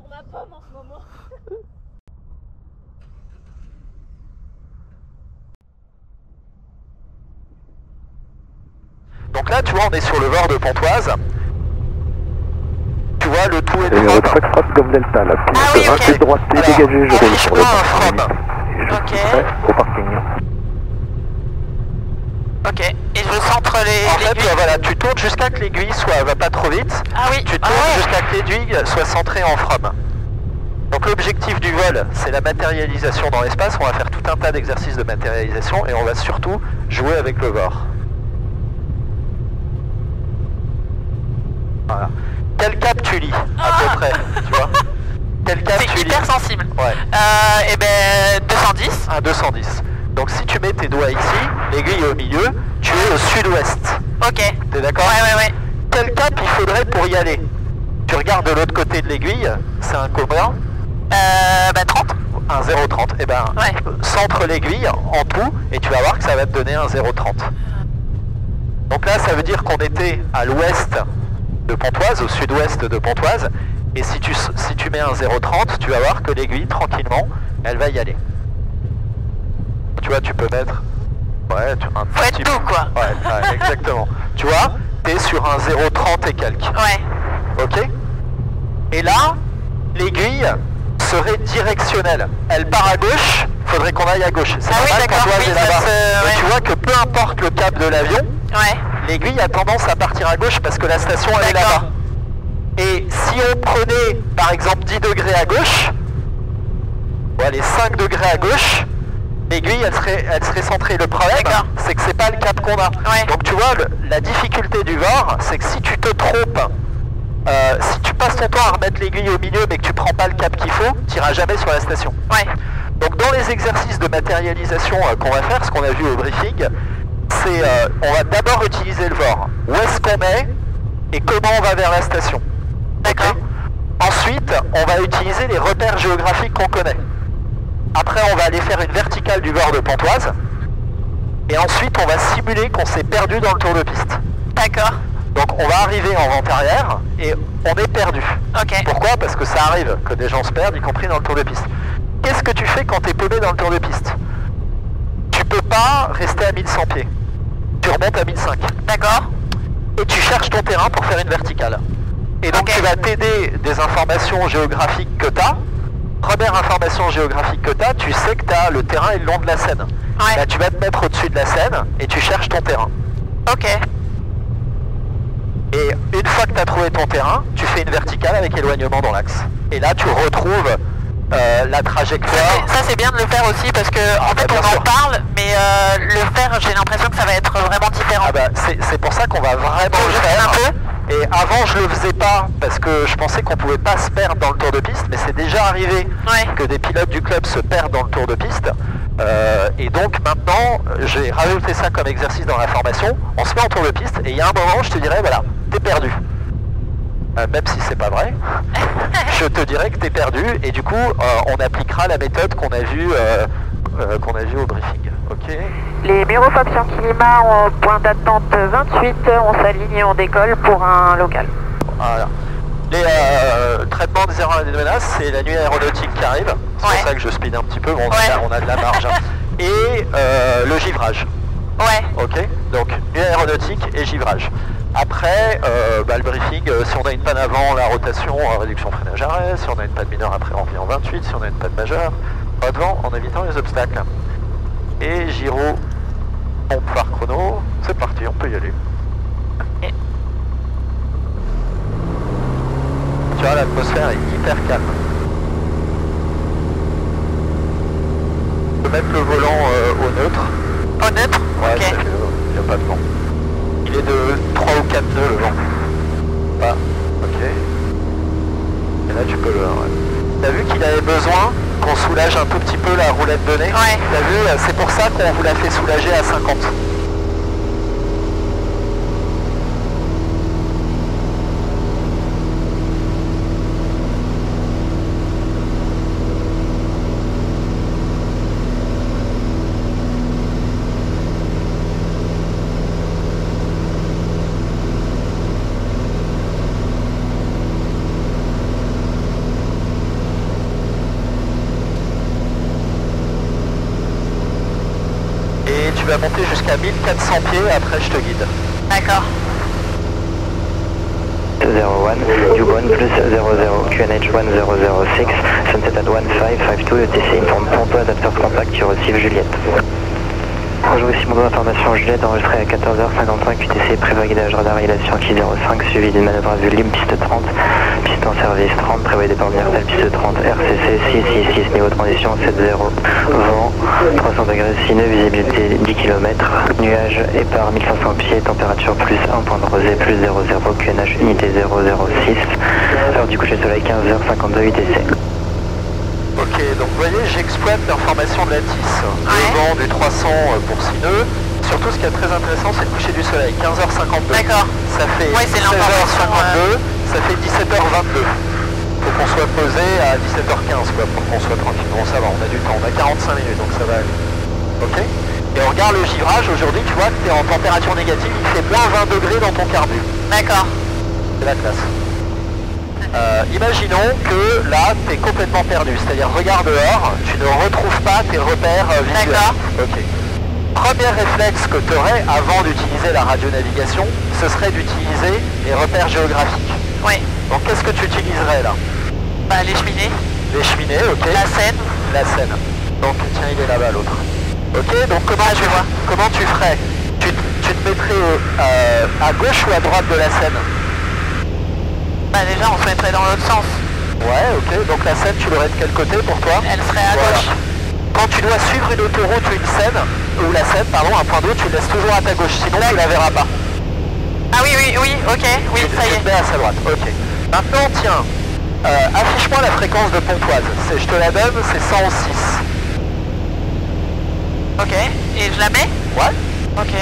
pour ma pomme en ce moment. Donc là, tu vois, on est sur le bord de Pontoise. Tu vois, le tout est de Numéro de Foxtrot, Golf Delta, la piste Ah oui, ok. 28 droitier, dégagée, je roule sur le From. parking. Et je Ok. suis prêt au parking. Ok, et je centre les... En fait, l'aiguille. voilà, tu tournes jusqu'à que l'aiguille soit, va pas trop vite. Ah oui, Tu ah tournes ouais. jusqu'à que l'aiguille soit centrée en from. Donc l'objectif du vol, c'est la matérialisation dans l'espace. On va faire tout un tas d'exercices de matérialisation et on va surtout jouer avec le VOR. Voilà. Quel cap tu lis, à peu près, tu vois? Quel cap C'est tu lis? hyper sensible. Ouais. Et ben 210. Un 210. Donc si tu mets tes doigts ici, l'aiguille est au milieu, tu es au sud-ouest. Ok. T'es d'accord? Ouais. Quel cap il faudrait pour y aller? Tu regardes de l'autre côté de l'aiguille, c'est un combien? Bah 30. Un 0,30. Et ben, Ouais. centre l'aiguille en tout et tu vas voir que ça va te donner un 0,30. Donc là, ça veut dire qu'on était à l'ouest de Pontoise, au sud-ouest de Pontoise. Et si tu mets un 0,30, tu vas voir que l'aiguille, tranquillement, elle va y aller. Tu vois, tu peux mettre... Ouais, un Faut être petit doux, quoi. Ouais, exactement. Tu vois, t'es sur un 0,30 et quelques. Ouais. Ok? Et là, l'aiguille serait directionnelle. Elle part à gauche, faudrait qu'on aille à gauche. C'est Ah oui, normal, d'accord, Pontoise oui, est ça là-bas. se- Et ouais. tu vois que peu importe le cap de l'avion, Ouais. l'aiguille a tendance à partir à gauche parce que la station elle est D'accord. là-bas. Et si on prenait par exemple 10 degrés à gauche, bon, allez 5 degrés à gauche, l'aiguille elle serait centrée. Le problème D'accord. c'est que c'est pas le cap qu'on a. Ouais. Donc tu vois, la difficulté du VOR, c'est que si tu te trompes, si tu passes ton temps à remettre l'aiguille au milieu mais que tu prends pas le cap qu'il faut, tu n'iras jamais sur la station. Ouais. Donc dans les exercices de matérialisation qu'on va faire, ce qu'on a vu au briefing, c'est on va d'abord utiliser le VOR. Où est-ce qu'on est et comment on va vers la station. D'accord. Ok. Ensuite, on va utiliser les repères géographiques qu'on connaît. Après, on va aller faire une verticale du VOR de Pontoise. Et ensuite, on va simuler qu'on s'est perdu dans le tour de piste. D'accord. Donc on va arriver en vente arrière et on est perdu. Ok. Pourquoi? Parce que ça arrive que des gens se perdent, y compris dans le tour de piste. Qu'est-ce que tu fais quand tu es paumé dans le tour de piste? Tu peux pas rester à 1100 pieds. Tu remontes à 1005. D'accord. Et tu cherches ton terrain pour faire une verticale. Et donc Ok. tu vas t'aider des informations géographiques que tu as. Première information géographique que tu as, tu sais que tu as le terrain est le long de la Seine. Ouais. Là tu vas te mettre au-dessus de la Seine et tu cherches ton terrain. Ok. Et une fois que tu as trouvé ton terrain, tu fais une verticale avec éloignement dans l'axe. Et là tu retrouves la trajectoire. Ça c'est bien de le faire aussi parce que en fait bien on en sûr. parle mais le faire j'ai l'impression que ça va être vraiment différent. Ah bah, c'est pour ça qu'on va vraiment Faut le que je fasse faire. un peu. Et avant je le faisais pas parce que je pensais qu'on pouvait pas se perdre dans le tour de piste, mais c'est déjà arrivé Ouais. que des pilotes du club se perdent dans le tour de piste. Et donc maintenant j'ai rajouté ça comme exercice dans la formation. On se met en tour de piste et il y a un moment je te dirais voilà, t'es perdu. Même si c'est pas vrai, je te dirais que t'es perdu et du coup on appliquera la méthode qu'on a vue au briefing. Ok. Les bureaux Fonction Climat en point d'attente 28, on s'aligne et on décolle pour un local. Voilà. Les traitements des erreurs et des menaces, c'est la nuit aéronautique qui arrive. C'est Ouais. pour ça que je speed un petit peu, bon, Ouais. on a de la marge. Hein. Et le givrage. Ouais. Ok. Donc nuit aéronautique et givrage. Après, le briefing, si on a une panne avant, la rotation, réduction freinage arrêt. Si on a une panne mineure, après on revient en 28. Si on a une panne majeure, pas devant en évitant les obstacles. Et gyro, pompe phare chrono. C'est parti, on peut y aller. Ok. Tu vois, l'atmosphère est hyper calme. On peut mettre le volant au neutre. Au neutre. Ouais, Ok. il n'y a pas de vent. Il est de 3 ou 4 nœuds le vent. Ah, ok. Et là tu peux le... Ouais. T'as vu qu'il avait besoin qu'on soulage un tout petit peu la roulette de nez? Ouais. T'as vu, c'est pour ça qu'on vous l'a fait soulager à 50. vas monter jusqu'à 1400 pieds, après je te guide. D'accord. 01, U1 plus 00, QNH 1006, sunset at 1552, UTC informe Pontoise at first contact, tu receives Juliette. Bonjour, ici mon information Juliette, enregistré à 14h55, UTC, prévoit guidage radar Yankee 05, suivi d'une manœuvre à vue libre, piste 30, piste en service 30, prévoyez départ universel, piste 30, RCC 666, niveau de transition 70, vent 300 degrés sineux, visibilité 10 km, nuage épars 1500 pieds, température plus 1, point de rosée plus 00, QNH unité 006, heure du coucher de soleil 15h52 UTC. Ok, donc vous voyez, j'exploite l'information de la TIS. Le vent du 300 pour sineux. Surtout, ce qui est très intéressant, c'est le coucher du soleil, 15h52. D'accord. Ça fait Ouais, c'est l'information, 16h52, ça fait 17h22. Faut qu'on soit posé à 17h15, quoi, pour qu'on soit tranquille. Bon, ça va, on a du temps, on a 45 minutes, donc ça va aller. Ok. Et on regarde le givrage, aujourd'hui, tu vois que tu es en température négative, il fait moins 20 degrés dans ton carbu. D'accord. C'est la classe. Imaginons que là, tu es complètement perdu, c'est-à-dire regarde dehors, tu ne retrouves pas tes repères visuels. D'accord. Ok. Premier réflexe que tu aurais avant d'utiliser la radionavigation, ce serait d'utiliser les repères géographiques. Oui. Donc qu'est-ce que tu utiliserais là? Bah, les cheminées. Les cheminées, ok. La Seine. La Seine. Donc tiens, il est là-bas l'autre. Ok, donc comment tu ferais? Tu te mettrais à gauche ou à droite de la Seine? Bah déjà on se mettrait dans l'autre sens. Ouais, ok, donc la Seine tu l'aurais de quel côté pour toi? Elle serait à gauche. Quand tu dois suivre une autoroute ou une Seine, ou la Seine, pardon, un point d'eau, tu le laisses toujours à ta gauche, sinon tu la verras pas. Ah oui, ok, oui, ça y est. Tu te mets à sa droite, ok. Maintenant, tiens, affiche-moi la fréquence de Pontoise. Je te la donne, c'est 106. Ok, et je la mets? Ouais. Ok.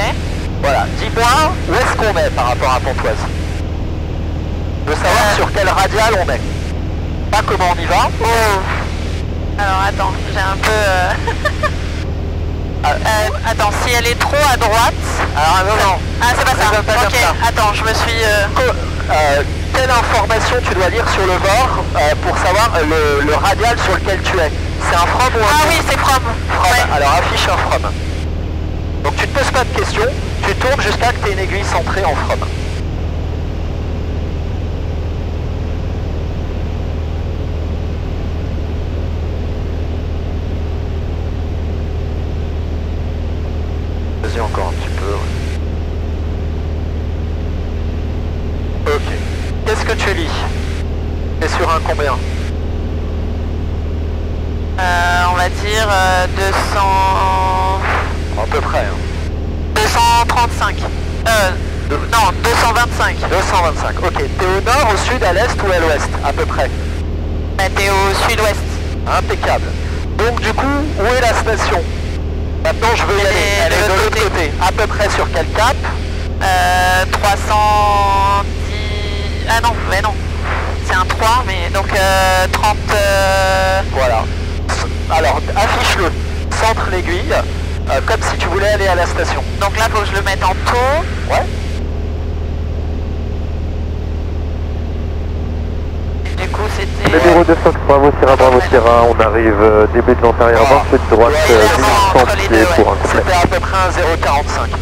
Voilà, dis-moi où est-ce qu'on est par rapport à Pontoise. Je veux savoir sur quelle radiale on est. Pas comment on y va. Oh. Alors attends, j'ai un peu... attends, si elle est trop à droite... Alors non. Ah c'est pas ça. Pas Ok, attends, je me suis... Quelle information tu dois lire sur le bord pour savoir le radial sur lequel tu es? C'est un from ou un Ah oui, c'est from. Ouais. Alors affiche un from. Donc tu te poses pas de questions, tu tournes jusqu'à que tu aies une aiguille centrée en from. Vas-y encore un petit peu. Ouais. Ok. Qu'est-ce que tu lis? T'es sur un combien? On va dire 200... À peu près. Hein. 235. Non, 225. 225. Ok. T'es au nord, au sud, à l'est ou à l'ouest? À peu près. Bah t'es au sud-ouest. Impeccable. Donc du coup, où est la station? Maintenant je veux y aller. Elle est de l'autre côté. À peu près sur quel cap? 310... Ah non, mais non. C'est un 3, mais donc 30... Voilà. Alors affiche-le. Centre l'aiguille. Comme si tu voulais aller à la station. Donc là, faut que je le mette en taux. Ouais. Du coup, c'était... Numéro 200, Bravo Sierra, on arrive début de l'antérieur, 28 droite, 1100 pieds pour un complet. C'était à peu près un 0,45.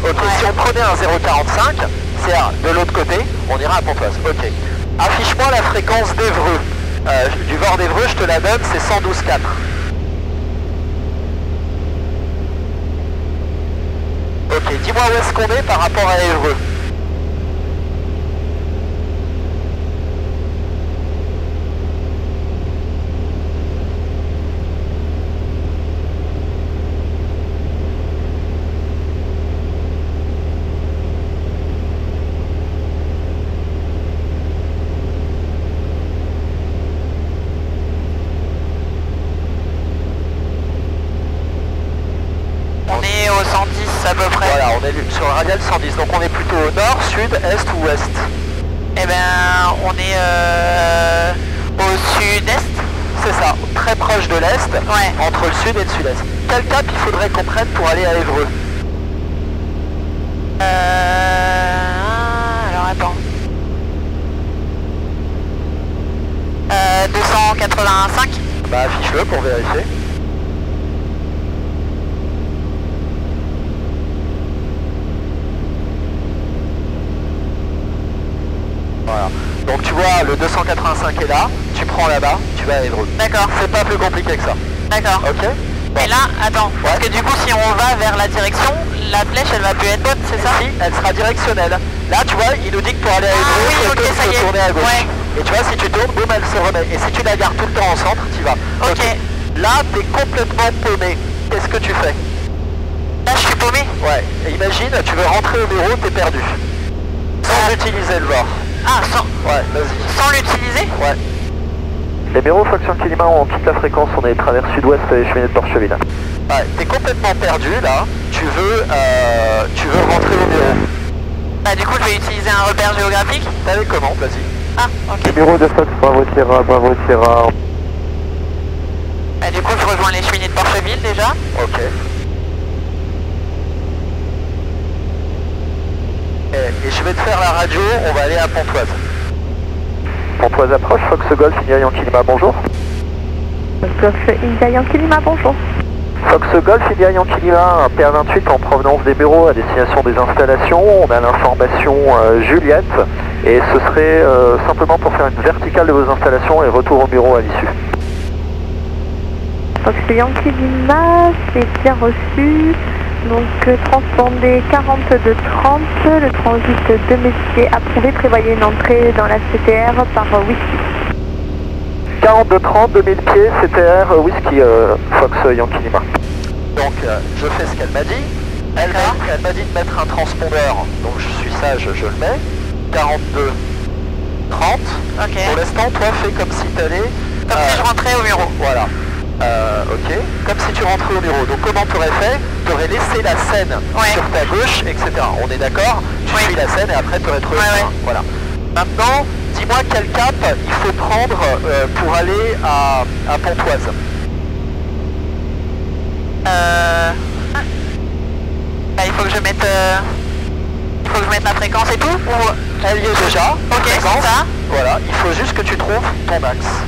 Ok, Ouais. si on prenait un 0,45, c'est de l'autre côté, on ira à Pontoise. Ok. Affiche-moi la fréquence d'Évreux. Du bord d'Évreux, je te la donne, c'est 112,4. Ok, dis-moi où est-ce qu'on est par rapport à Évreux. On est au 110 à peu près. Voilà, on est sur le radial 110, donc on est plutôt au nord, sud, est ou ouest. Eh ben, on est au sud-est. C'est ça, très proche de l'est, Ouais. entre le sud et le sud-est. Quel cap il faudrait qu'on prenne pour aller à Évreux? Alors attends. 285. Bah affiche-le pour vérifier. Donc tu vois, le 285 est là, tu prends là-bas, tu vas à Évreux. D'accord. C'est pas plus compliqué que ça. D'accord. Ok. Et là, attends, parce que du coup, si on va vers la direction, la flèche, elle va plus être bonne, c'est ça? Si, elle sera directionnelle. Là, tu vois, il nous dit que pour aller à Évreux, oui, ok, ça y est. tourner à gauche. Ouais. Et tu vois, si tu tournes, boum, elle se remet. Et si tu la gardes tout le temps en centre, tu vas. Ok. Là, t'es complètement paumé. Qu'est-ce que tu fais? Là, je suis paumé. Ouais. Et imagine, tu veux rentrer au bureau, t'es perdu. Sans utiliser le VOR. Ah, sans... Ouais, vas-y. Sans l'utiliser? Ouais. Les bureaux Foxtrot Lima, on quitte la fréquence, on est travers sud-ouest et cheminée de Porcheville. Ouais, t'es complètement perdu là, tu veux rentrer au bureau. Bah du coup je vais utiliser un repère géographique. T'avais comment? Vas-y. Ah, ok. Les bureaux de Fox, Bravo Sierra, Bravo Sierra. Bah du coup je rejoins les cheminées de Porcheville déjà. Ok. Et je vais te faire la radio, on va aller à Pontoise. Pontoise approche, Fox Golf, India Yankee Lima, bonjour. Golf India Yankee Lima, bonjour. Fox Golf, India Yankee Lima, un PA28 en provenance des bureaux à destination des installations. On a l'information Juliette et ce serait simplement pour faire une verticale de vos installations et retour au bureau à l'issue. Fox Yankee Lima, c'est bien reçu. Donc transpondé 4230, le transit de Messier approuvé, prévoyez une entrée dans la CTR par Whisky. 4230, 2000 pieds, CTR, Whisky, Fox Yankee Lima. Donc je fais ce qu'elle m'a dit. Elle m'a dit de mettre un transpondeur, donc je suis sage, je le mets. 42 30. Ok. Pour l'instant, toi fais comme si t'allais... Comme si je rentrais au bureau. Voilà. Ok. Comme si tu rentrais au bureau. Donc comment tu aurais fait? Tu aurais laissé la scène sur ta gauche, etc. On est d'accord? Tu suis la scène et après tu aurais trouvé le train. Voilà. Maintenant, dis-moi quel cap il faut prendre pour aller à Pontoise. Bah, il faut que je mette... Il faut que je mette la fréquence et tout ou... Elle y est déjà. Ok, c'est ça. Voilà. Il faut juste que tu trouves ton axe.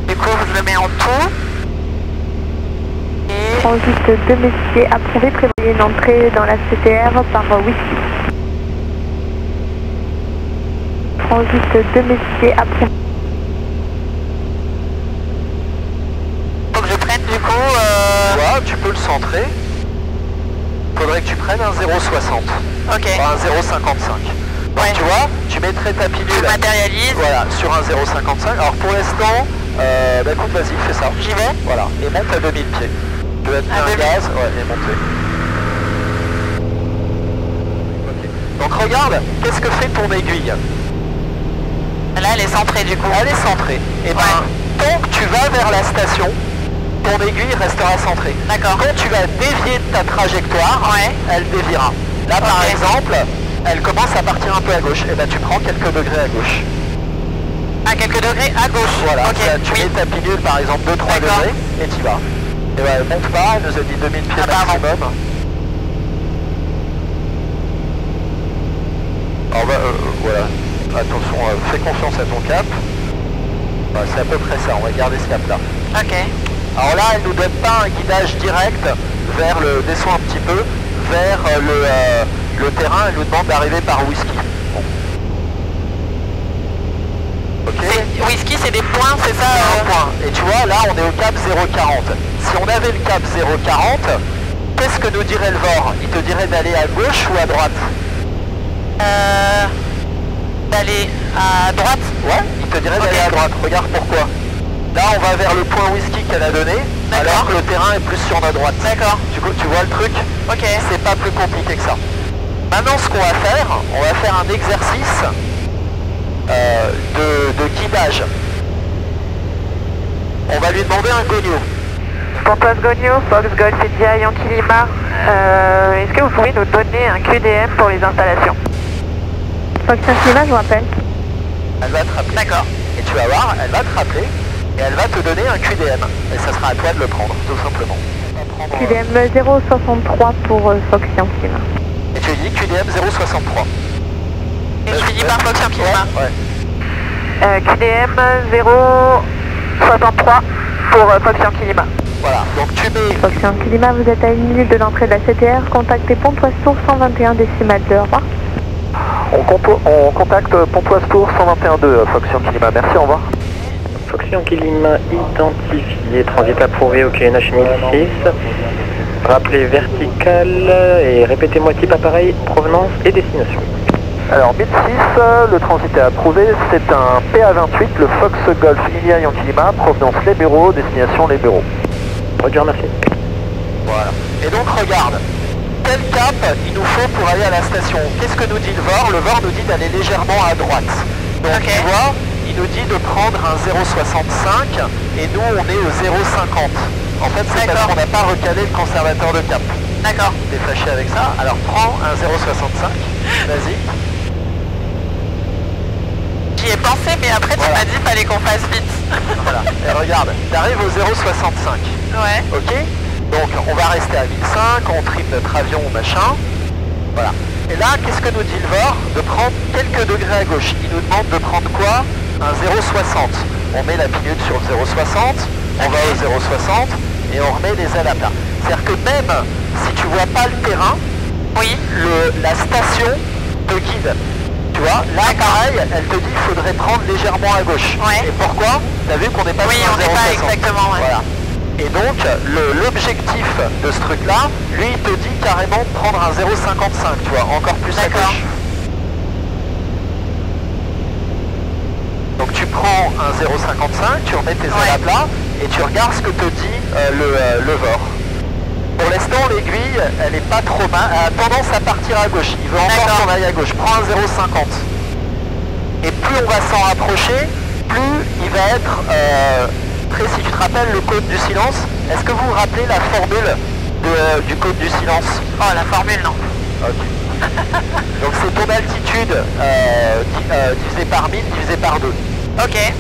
Du coup, je le mets en tout. Et... Transit de Messier approuvé, prévoyez une entrée dans la CTR par Whisky. Transit de Messier approuvé. Faut que je prenne du coup... tu peux le centrer. Faudrait que tu prennes un 0,60. Ok. Enfin, un 0,55. Donc tu vois, tu mettrais ta pilule... Je matérialise. Voilà, sur un 0,55. Alors pour l'instant, bah écoute, vas-y, fais ça. J'y vais. Voilà, et monte à 2000 pieds. Tu vas mettre un gaz, et monter. Okay. Donc regarde, qu'est-ce que fait ton aiguille? Là, elle est centrée du coup. Elle est centrée. Et ben, tant que tu vas vers la station, ton aiguille restera centrée. D'accord. Quand tu vas dévier de ta trajectoire, elle déviera. Là, par exemple, elle commence à partir un peu à gauche. Et ben, tu prends quelques degrés à gauche. À quelques degrés à gauche. Voilà, ok. tu mets ta pilule par exemple 2-3 degrés et tu vas. Et ouais, elle monte pas, elle nous a dit 2000 pieds maximum. Alors voilà, attention, fais confiance à ton cap. Voilà, c'est à peu près ça, on va garder ce cap là. Ok. Alors là, elle nous donne pas un guidage direct vers le, descend un petit peu, vers le terrain, elle nous demande d'arriver par Whisky. Bon. Ok. Whisky, c'est des points, c'est ça Un point. Et tu vois, là, on est au cap 0,40. Si on avait le cap 0,40, qu'est-ce que nous dirait le VOR? Il te dirait d'aller à gauche ou à droite? D'aller à droite. Ouais, il te dirait d'aller à droite. Regarde pourquoi. Là, on va vers le point Whisky qu'elle a donné, alors que le terrain est plus sur notre droite. D'accord. Tu vois le truc? Ok. C'est pas plus compliqué que ça. Maintenant, ce qu'on va faire un exercice de guidage. On va lui demander un gogno. Pontoise Gogno, Fox Golf India Yankee Lima. Est-ce que vous pouvez nous donner un QDM pour les installations? Fox Yankee Lima, je vous rappelle. Elle va te rappeler. D'accord. Et tu vas voir, elle va te rappeler et elle va te donner un QDM. Et ça sera à toi de le prendre, tout simplement. QDM 063 pour Fox Yankee Lima. Et tu dis QDM 063. Et je finis par Fox Yankee Lima. Ouais. QDM 063 pour Fox Yankee Lima. Voilà, donc tu mets... Fonction Climat, vous êtes à 1 minute de l'entrée de la CTR, contactez Pontoise Tour 121 décimales 2, au revoir. On contacte Pontoise Tour 121.2, Fonction Climat, merci, au revoir. Fonction Climat identifié, transit approuvé au QNH 1006. Rappelez vertical et répétez-moi type appareil, provenance et destination. Alors 1006, le transit est approuvé, c'est un PA28, le Fox Golf India Yankee Lima, provenance Les Bureaux, destination Les Bureaux. Roger, merci. Voilà. Et donc regarde, quel cap il nous faut pour aller à la station? Qu'est-ce que nous dit le VOR? Le VOR nous dit d'aller légèrement à droite. Donc tu vois, il nous dit de prendre un 0,65 et nous on est au 0,50. En fait c'est parce qu'on n'a pas recalé le conservateur de cap. D'accord. T'es fâché avec ça? Alors prends un 0,65, vas-y. J'y ai pensé, mais après tu m'as dit qu'il fallait qu'on fasse vite. Voilà. Et regarde, t'arrives au 0,65. Ouais. Ok? Donc on va rester à 1005, on tripe notre avion ou machin. Voilà. Et là, qu'est-ce que nous dit le VOR? De prendre quelques degrés à gauche. Il nous demande de prendre quoi? Un 0,60. On met la minute sur le 0,60, on va au 0,60 et on remet les ailes à plat. C'est-à-dire que même si tu vois pas le terrain, oui, la station te guide. Tu vois, là pareil, elle te dit qu'il faudrait prendre légèrement à gauche. Ouais. Et pourquoi? T'as vu qu'on n'est pas oui, sur un 0,60. on n'est pas exactement. Ouais. Voilà. Et donc, l'objectif de ce truc-là, lui, il te dit carrément de prendre un 0,55, tu vois, encore plus à gauche. Donc tu prends un 0,55, tu remets tes ailes à plat, et tu regardes ce que te dit le VOR. Pour l'instant, l'aiguille, elle n'est pas trop mal, elle a tendance à partir à gauche. Il veut encore qu'on aille à gauche. Prends un 0,50. Et plus on va s'en rapprocher, plus il va être... Après, si tu te rappelles le code du silence, est-ce que vous vous rappelez la formule du code du silence? Oh, la formule, non. Ok. Donc c'est ton altitude divisé par 1000 divisé par 2. Ok.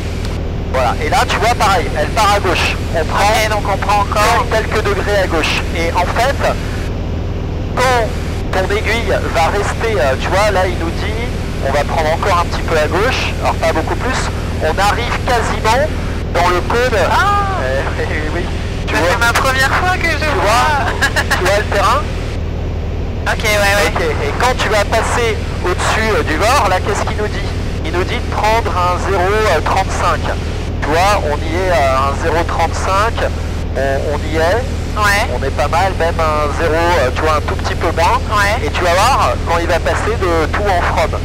Voilà, et là tu vois pareil, elle part à gauche. On prend, donc on prend encore quelques degrés à gauche. Et en fait, quand ton aiguille va rester, tu vois, là il nous dit, on va prendre encore un petit peu à gauche, alors pas beaucoup plus, on arrive quasiment dans le code. Ah oui. C'est ma première fois que je vois. Tu vois le terrain? Ok, ouais. Ok, et quand tu vas passer au-dessus du VOR, là qu'est-ce qu'il nous dit? Il nous dit de prendre un 0,35. Tu vois, on y est à un 0,35, on y est, on est pas mal, même un 0, tu vois, un tout petit peu moins, et tu vas voir quand il va passer de tout en from.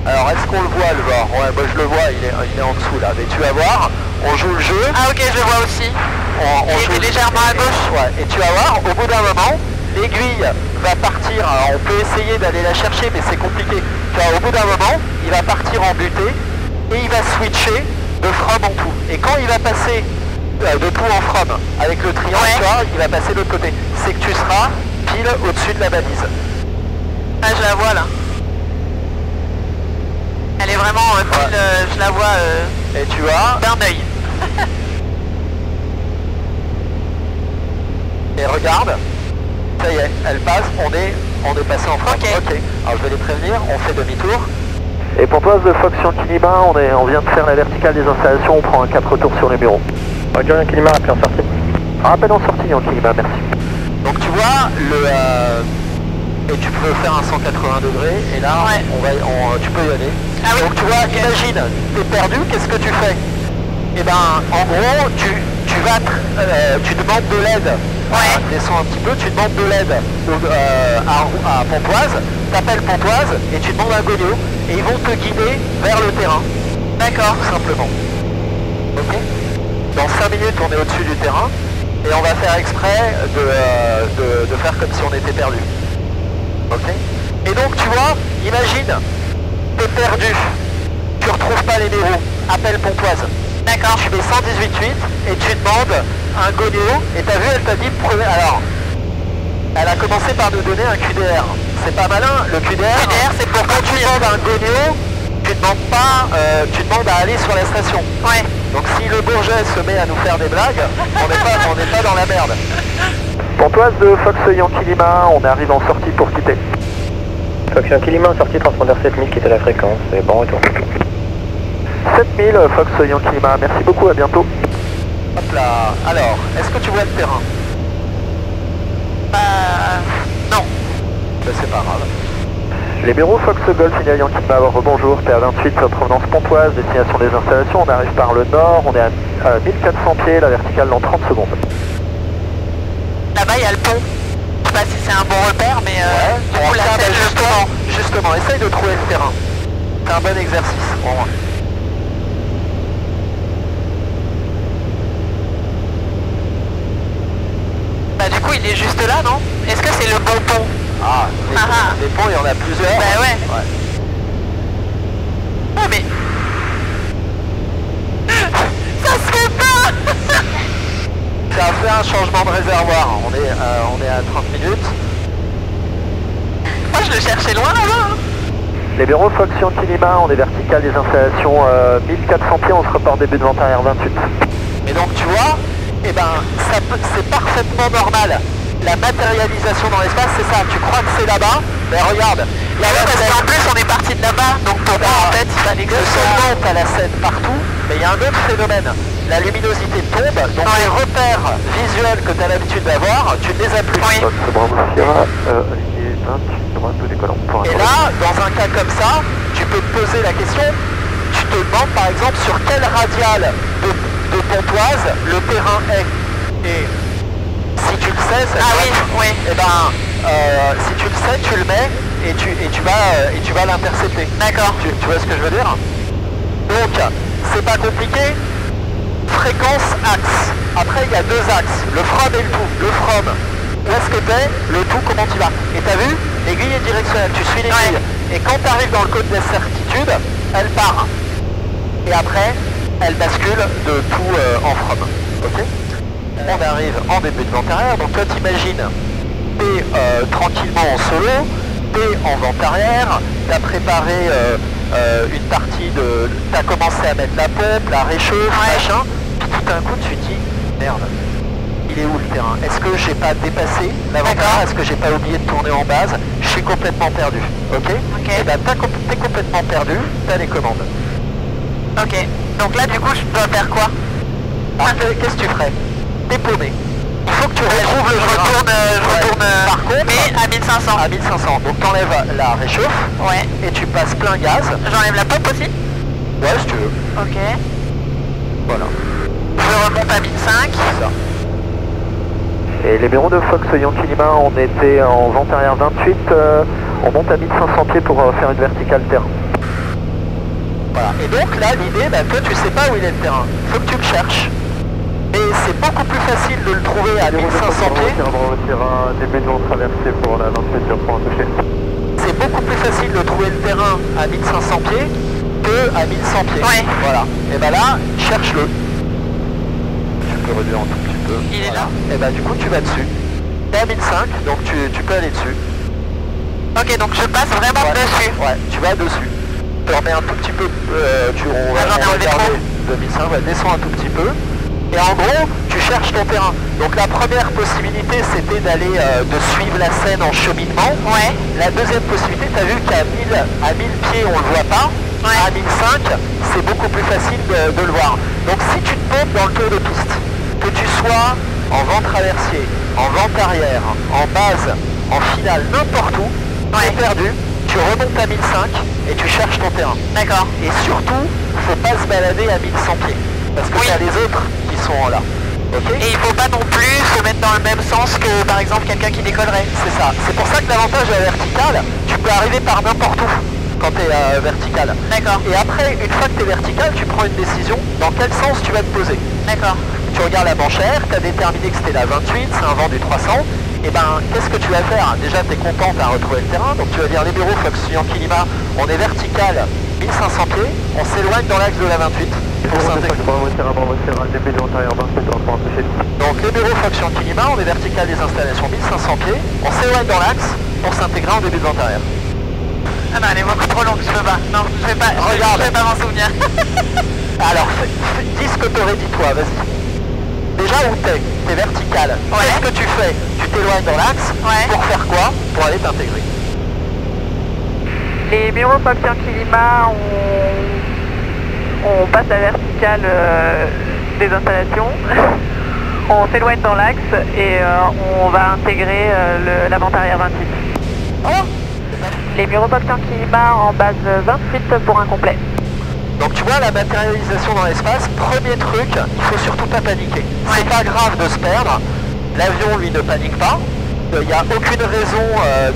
Alors est-ce qu'on le voit le VOR? Ouais, moi je le vois, il est en dessous là, mais tu vas voir, on joue le jeu. Ah ok, je le vois aussi. On joue légèrement à gauche. Ouais, et tu vas voir, au bout d'un moment, l'aiguille va partir, alors on peut essayer d'aller la chercher, mais c'est compliqué. Tu vois, au bout d'un moment, il va partir en butée, et il va switcher de from en tout. Et quand il va passer de tout en from avec le triangle, tu vois, il va passer de l'autre côté. C'est que tu seras pile au-dessus de la balise. Ah, je la vois là. Elle est vraiment pile, je la vois et tu vois d'un œil. Et regarde, ça y est, elle passe, on est passé en from. Ok. Alors je vais les prévenir, on fait demi-tour. Et Pontoise de Fonction Climat, on vient de faire la verticale des installations, on prend un 4 retours sur les bureaux. Roger, Yankee Lima, rappel en sortie. Rappel en sortie, Yankee Lima, merci. Donc tu vois, et tu peux faire un 180 degrés, et là, tu peux y aller. Ah oui. Donc tu vois, imagine, t'es perdu, qu'est-ce que tu fais? Eh ben, en gros, tu demandes de l'aide. Descends un petit peu, tu demandes de l'aide à Pontoise, t'appelles Pontoise et tu demandes un gonio et ils vont te guider vers le terrain. D'accord, tout simplement. Ok. Dans 5 minutes, on est au-dessus du terrain et on va faire exprès de faire comme si on était perdu. Ok. Et donc, tu vois, imagine, t'es perdu, tu retrouves pas les numéros, appelle Pontoise. D'accord. Tu mets 118.8 et tu demandes un gonio et t'as vu, elle t'a dit prenez. Alors, elle a commencé par nous donner un QDR. C'est pas malin, le QDR. C'est pour quand tu demandes un gonio, tu demandes pas, tu demandes à aller sur la station. Ouais. Donc si le Bourget se met à nous faire des blagues, on n'est pas dans la merde. Pontoise de Fox Yankee Lima, on arrive en sortie pour quitter. Fox Yankee Lima, sortie transpondeur 7000, quitte la fréquence, et bon retour. 7000, Fox Yankee Lima, merci beaucoup, à bientôt. Hop là. Alors, est-ce que tu vois le terrain? Non. Ben, c'est pas grave. Les bureaux Fox Golf India Yankee Mavor, bonjour, PA28, provenance Pontoise, destination des installations, on arrive par le nord, on est à 1400 pieds, la verticale dans 30 secondes. Là-bas, il y a le pont. Je sais pas si c'est un bon repère, mais du coup, là, c'est justement, essaye de trouver le terrain. C'est un bon exercice, pour moi. Bah, du coup, il est juste là, non? Est-ce que c'est le bon pont? Ah, les ponts, il y en a plusieurs. Bah ouais. Ah mais... Ça se fait pas. Ça a fait un changement de réservoir. On est à 30 minutes. Moi je le cherchais loin là-bas. Les bureaux Fox Yankee Lima, on est vertical des installations 1400 pieds, on se reporte début de vente arrière 28. Et donc tu vois, eh ben, c'est parfaitement normal. La matérialisation dans l'espace, c'est ça. Tu crois que c'est là-bas, mais regarde. Là, parce qu'en plus on est parti de là-bas, donc pour moi en fait il fallait que seulement t'as la scène partout, mais il y a un autre phénomène. La luminosité tombe, donc les repères visuels que tu as l'habitude d'avoir, tu ne les as plus. Oui. Bravo Sierra, ligne 28, droite ou décollant. Et là, dans un cas comme ça, tu peux te poser la question, tu te demandes par exemple sur quelle radiale de Pontoise le terrain est. Et si tu le sais, et ben, si tu le sais, tu le mets et tu vas l'intercepter. D'accord. Tu vois ce que je veux dire? Donc, c'est pas compliqué. Fréquence, axe. Après, il y a deux axes, le from et le to. Le from, où est-ce que t'es? Le to, comment tu vas? Et t'as vu? L'aiguille est directionnelle, tu suis l'aiguille. Et quand tu arrives dans le cône d'incertitude, elle part. Et après, elle bascule de to en from. Ok? On arrive en début de vente arrière, donc toi t'imagines, t'es tranquillement en solo, t'es en vente arrière, t'as préparé une partie de... T'as commencé à mettre la pompe, la réchauffe, machin, puis tout d'un coup tu te dis, merde, il est où le terrain? Est-ce que j'ai pas dépassé l'avant-arrière? Est-ce que j'ai pas oublié de tourner en base? Je suis complètement perdu, ok? Et ben t'es complètement perdu, t'as les commandes. Ok, donc là du coup je dois faire quoi? Alors qu'est-ce que tu ferais? T'es paumé. Il faut que tu retrouves le je retourne par contre, mais à 1500. À 1500. Donc t'enlèves la réchauffe. Ouais. Et tu passes plein gaz. J'enlève la pompe aussi? Ouais, si tu veux. Ok. Voilà. Je remonte à 1005. C'est ça. Et les bureaux de Fox Yankee Lima, on était en vente arrière 28, on monte à 1500 pieds pour faire une verticale terrain. Voilà. Et donc là, l'idée, bah, toi tu sais pas où il est le terrain. Faut que tu le cherches. Et c'est beaucoup plus facile de le trouver à 1500 pieds. C'est beaucoup plus facile de trouver le terrain à 1500 pieds que à 1100 pieds. Ouais. Voilà. Et ben là, cherche-le. Tu peux réduire un tout petit peu. Il est là. Et ben du coup, tu vas dessus. T'es à 1005, donc tu peux aller dessus. Ok, donc je passe vraiment dessus. Ouais, tu vas dessus. Tu remets un tout petit peu. On va regarder 2005, descends un tout petit peu. Et en gros, tu cherches ton terrain. Donc la première possibilité, c'était d'aller de suivre la scène en cheminement. Ouais. La deuxième possibilité, tu as vu qu'à 1000 pieds, on le voit pas. Ouais. À 1005, c'est beaucoup plus facile de le voir. Donc si tu te pompes dans le tour de piste, que tu sois en vent traversier, en vente arrière, en base, en finale, n'importe où, tu es perdu, tu remontes à 1005 et tu cherches ton terrain. D'accord. Et surtout, faut pas se balader à 1100 pieds. Parce que y a les autres qui sont là. Okay. Et il faut pas non plus se mettre dans le même sens que par exemple quelqu'un qui décollerait. C'est ça. C'est pour ça que l'avantage de la verticale, tu peux arriver par n'importe où quand tu es vertical. D'accord. Et après, une fois que tu es vertical, tu prends une décision dans quel sens tu vas te poser. D'accord. Tu regardes la manchère, tu as déterminé que c'était la 28, c'est un vent du 300. Et ben, qu'est-ce que tu vas faire? Déjà, tu es content, tu as retrouvé le terrain. Donc tu vas dire les bureaux Fox Yankee Lima, on est vertical 1500 pieds, on s'éloigne dans l'axe de la 28. Pour s'intégrer. Donc les bureaux Fox Yankee Lima, on est vertical des installations 1500 pieds, on s'éloigne dans l'axe pour s'intégrer en début de vente arrière. Ah non, elle est beaucoup trop longue, je peux pas. Non, je vais pas. Regarde. Je vais pas m'en souvenir. Alors, dis ce que t'aurais dit toi, vas-y. Déjà où t'es vertical. Ouais. Qu'est-ce que tu fais? Tu t'éloignes dans l'axe. Ouais. Pour faire quoi? Pour aller t'intégrer. Les bureaux Fox Yankee Lima, on passe à verticale des installations. On s'éloigne dans l'axe et on va intégrer l'avant arrière 28. Oh, Les Murobox en climat en base 28 pour un complet. donc tu vois la matérialisation dans l'espace, premier truc, il faut surtout pas paniquer. C'est pas grave de se perdre, l'avion lui ne panique pas, il n'y a aucune raison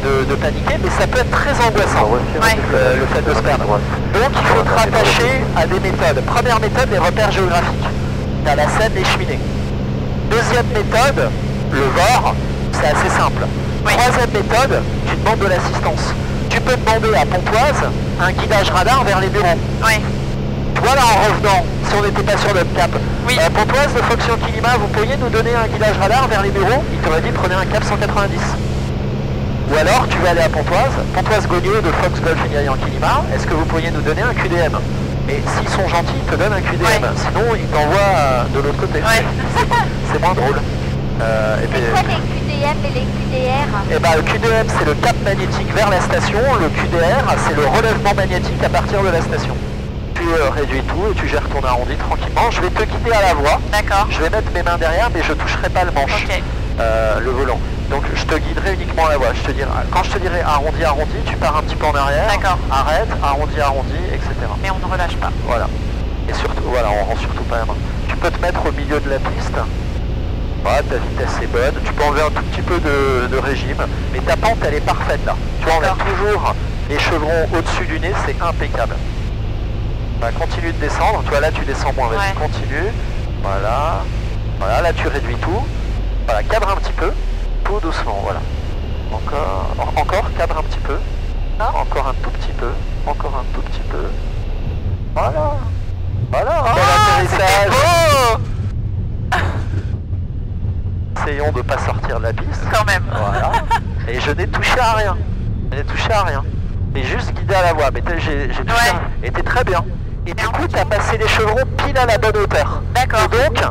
de paniquer, mais ça peut être très angoissant le fait de se perdre. Donc il faut te rattacher à des méthodes. Première méthode, les repères géographiques. Tu as la Seine, les cheminées. Deuxième méthode, le VOR, c'est assez simple. Troisième méthode, tu demandes de l'assistance. Tu peux demander à Pontoise un guidage radar vers les bureaux. Oui. Voilà, en revenant, si on n'était pas sûr de notre cap. Oui. Pontoise de Fox Climat, vous pourriez nous donner un guidage radar vers les bureaux? Il t'aurait dit prenez un cap 190. Ou alors tu vas aller à Pontoise Gognier de Fox Golf Yankee Lima, est-ce que vous pourriez nous donner un QDM? Et s'ils sont gentils, ils te donnent un QDM, sinon ils t'envoient de l'autre côté. C'est moins drôle. C'est quoi les QDM et les QDR? Et bah, le QDM c'est le cap magnétique vers la station, le QDR c'est le relèvement magnétique à partir de la station. Tu réduis tout et tu gères ton arrondi tranquillement. Je vais te guider à la voie. D'accord. Je vais mettre mes mains derrière mais je toucherai pas le manche, le volant. Donc je te guiderai uniquement à la voie. Quand je te dirai arrondi, arrondi, tu pars un petit peu en arrière. D'accord. Arrête, arrondi, arrondi, etc. Mais on ne relâche pas. Voilà. Et surtout, voilà, on rend surtout pas la main. Tu peux te mettre au milieu de la piste. Voilà, ta vitesse est bonne. Tu peux enlever un tout petit peu de régime. Mais ta pente, elle est parfaite là. Tu vois, on a toujours les chevrons au-dessus du nez, c'est impeccable. Bah, continue de descendre. Tu vois, là, tu descends moins. Vas-y, continue. Voilà. Voilà, là, tu réduis tout. Voilà, cadre un petit peu. Tout doucement, voilà. Encore, cadre un petit peu. Encore un tout petit peu. Encore un tout petit peu. Voilà. Voilà, l'atterrissage. Essayons de ne pas sortir de la piste. Quand même. Voilà. Et je n'ai touché à rien. Je n'ai touché à rien. J'ai juste guidé à la voie. Mais j'ai touché. Et t'es très bien. Et du coup, tu as passé les chevrons pile à la bonne hauteur. D'accord. Et donc,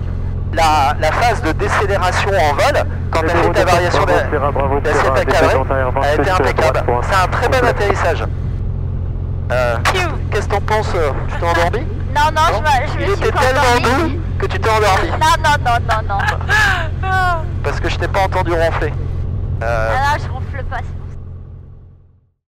la phase de décélération en vol, quand tu as fait ta variation d'assiette à cadrer, elle était impeccable. C'est un très bon atterrissage. Qu'est-ce que t'en penses? Tu t'es endormi? Non, non, je me Il suis était pas tellement endormie. doux que tu t'es endormi. Non. Parce que je t'ai pas entendu ronfler. Ah non, je ronfle pas.